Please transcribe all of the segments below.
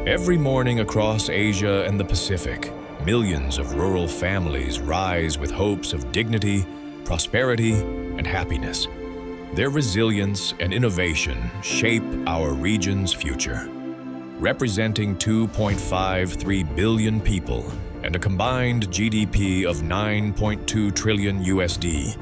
Every morning across Asia and the Pacific, millions of rural families rise with hopes of dignity, prosperity, and happiness. Their resilience and innovation shape our region's future. Representing 2.53 billion people and a combined GDP of 9.2 trillion USD,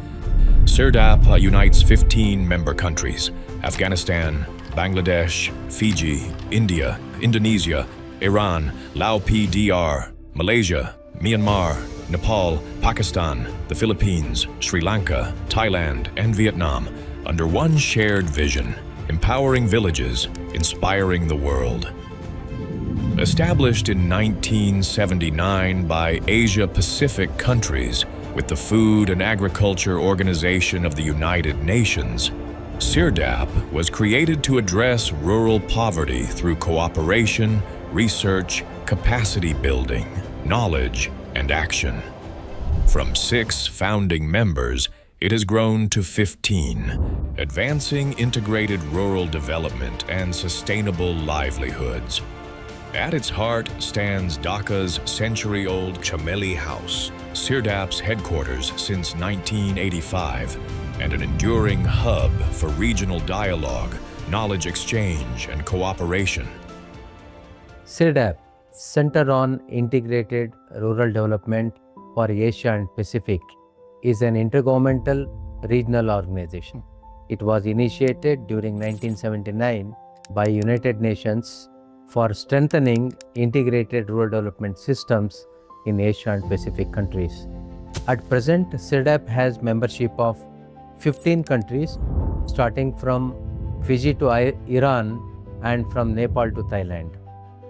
CIRDAP unites 15 member countries: Afghanistan, Bangladesh, Fiji, India, Indonesia, Iran, Laos PDR, Malaysia, Myanmar, Nepal, Pakistan, the Philippines, Sri Lanka, Thailand, and Vietnam under one shared vision: empowering villages, inspiring the world. Established in 1979 by Asia-Pacific countries with the Food and Agriculture Organization of the United Nations, CIRDAP was created to address rural poverty through cooperation, research, capacity building, knowledge, and action. From 6 founding members, it has grown to 15, advancing integrated rural development and sustainable livelihoods. At its heart stands Dhaka's century-old Chameli House, CIRDAP's headquarters since 1985, and an enduring hub for regional dialogue, knowledge exchange, and cooperation. CIRDAP, Center on Integrated Rural Development for Asia and Pacific, is an intergovernmental regional organization. It was initiated during 1979 by United Nations for strengthening integrated rural development systems in Asia and Pacific countries. At present, CIRDAP has membership of 15 countries, starting from Fiji to Iran and from Nepal to Thailand.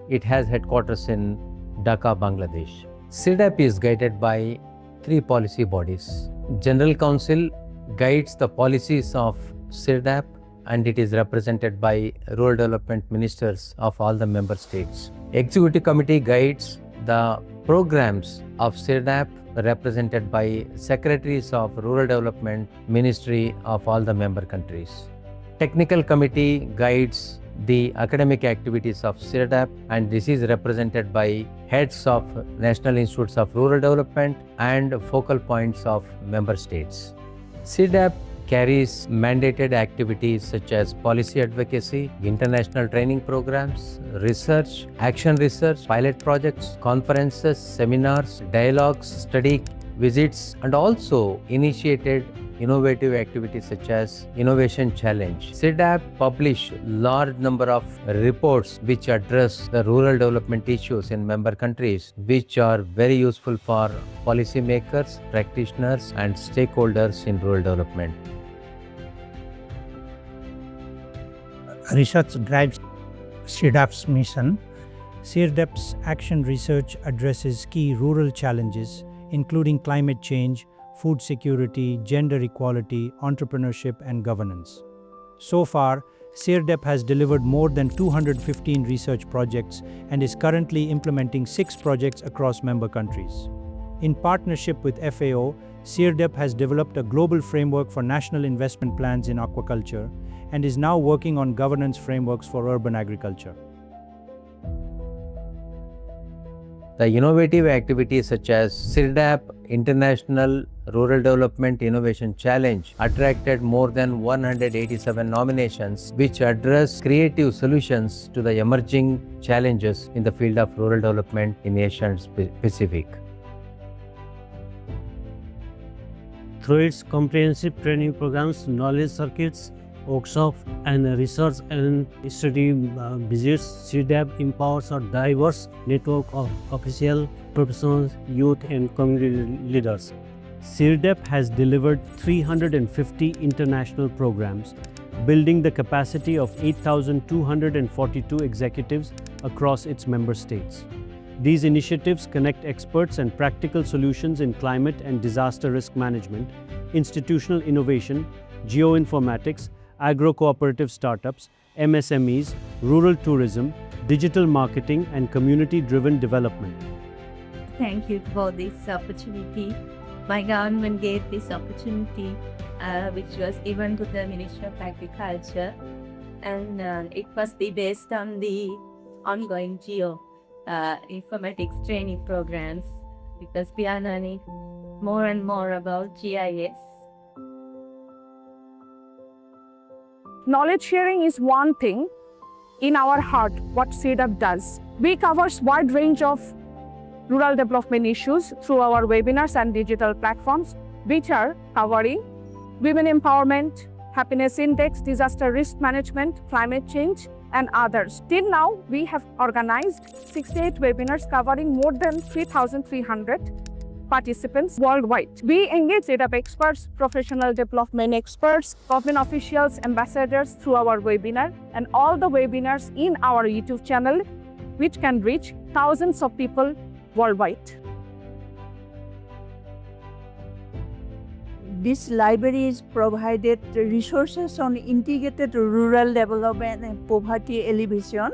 It has headquarters in Dhaka, Bangladesh. CIRDAP is guided by 3 policy bodies. General Council guides the policies of CIRDAP, and it is represented by rural development ministers of all the member states. Executive Committee guides the programs of CIRDAP, represented by secretaries of rural development ministry of all the member countries. Technical Committee guides the academic activities of CIRDAP, and this is represented by heads of National Institutes of Rural Development and focal points of member states. CIRDAP carries mandated activities such as policy advocacy, international training programs, research, action research, pilot projects, conferences, seminars, dialogues, study visits, and also initiated innovative activities such as Innovation Challenge. CIRDAP publish large number of reports which address the rural development issues in member countries, which are very useful for policymakers, practitioners, and stakeholders in rural development. Research drives CIRDAP's mission. CIRDAP's action research addresses key rural challenges, including climate change, food security, gender equality, entrepreneurship, and governance. So far, CIRDAP has delivered more than 215 research projects and is currently implementing 6 projects across member countries. In partnership with FAO, CIRDAP has developed a global framework for national investment plans in aquaculture and is now working on governance frameworks for urban agriculture. The innovative activities such as CIRDAP International Rural Development Innovation Challenge attracted more than 187 nominations, which address creative solutions to the emerging challenges in the field of rural development in Asia and Pacific. Through its comprehensive training programs, knowledge circuits, workshops, and research and study visits, CIRDAP empowers a diverse network of officials, professionals, youth, and community leaders. CIRDAP has delivered 350 international programs, building the capacity of 8,242 executives across its member states. These initiatives connect experts and practical solutions in climate and disaster risk management, institutional innovation, geoinformatics, agro-cooperative startups, MSMEs, rural tourism, digital marketing, and community-driven development. Thank you for this opportunity. My government gave this opportunity, which was given to the Ministry of Agriculture, and it must be based on the ongoing geo informatics training programs because we are learning more and more about GIS. Knowledge sharing is one thing in our heart, what CIRDAP does. We cover wide range of rural development issues through our webinars and digital platforms, which are covering women empowerment, happiness index, disaster risk management, climate change, and others. Till now, we have organized 68 webinars covering more than 3,300 participants worldwide. We engage CIRDAP experts, professional development experts, government officials, ambassadors through our webinar, and all the webinars in our YouTube channel, which can reach thousands of people worldwide. This library is provided resources on integrated rural development and poverty alleviation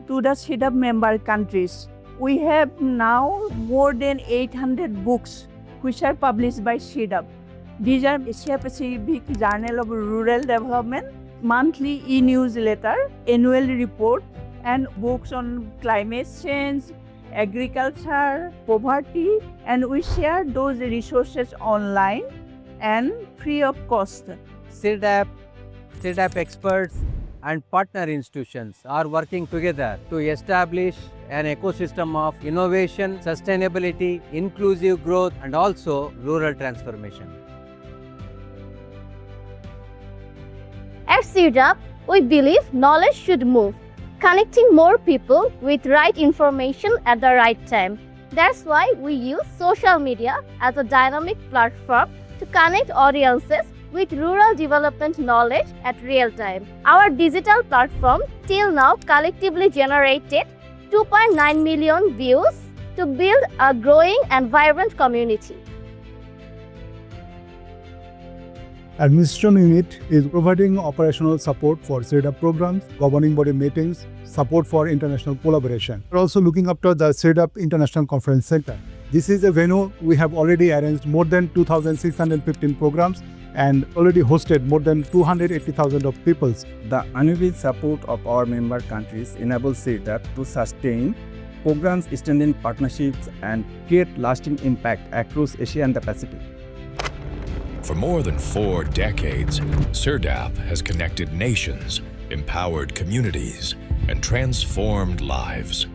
to the CIRDAP member countries. We have now more than 800 books which are published by CIRDAP. These are Asia-Pacific Journal of Rural Development, monthly e-newsletter, annual report, and books on climate change, agriculture, poverty, and we share those resources online and free of cost. CIRDAP experts, and partner institutions are working together to establish an ecosystem of innovation, sustainability, inclusive growth, and also rural transformation. At CIRDAP, we believe knowledge should move, connecting more people with right information at the right time. That's why we use social media as a dynamic platform to connect audiences with rural development knowledge at real time. Our digital platform till now collectively generated 2.9 million views to build a growing and vibrant community. Administration unit is providing operational support for CIRDAP programs, governing body meetings, support for international collaboration. We're also looking after the CIRDAP International Conference Center. This is a venue we have already arranged more than 2,615 programs and already hosted more than 280,000 of people. The unwavering support of our member countries enables CIRDAP to sustain programs, strengthen partnerships, and create lasting impact across Asia and the Pacific. For more than 4 decades, CIRDAP has connected nations, empowered communities, and transformed lives.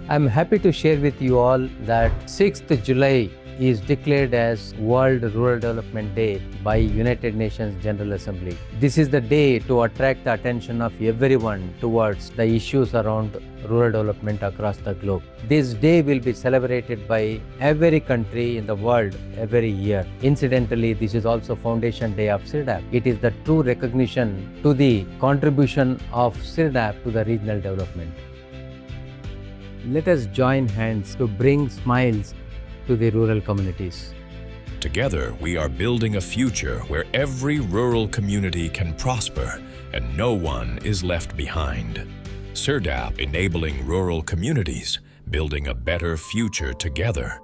I'm happy to share with you all that 6th July is declared as World Rural Development Day by United Nations General Assembly. This is the day to attract the attention of everyone towards the issues around rural development across the globe. This day will be celebrated by every country in the world every year. Incidentally, this is also Foundation Day of CIRDAP. It is the true recognition to the contribution of CIRDAP to the regional development. Let us join hands to bring smiles to the rural communities. Together, we are building a future where every rural community can prosper and no one is left behind. CIRDAP enabling rural communities, building a better future together.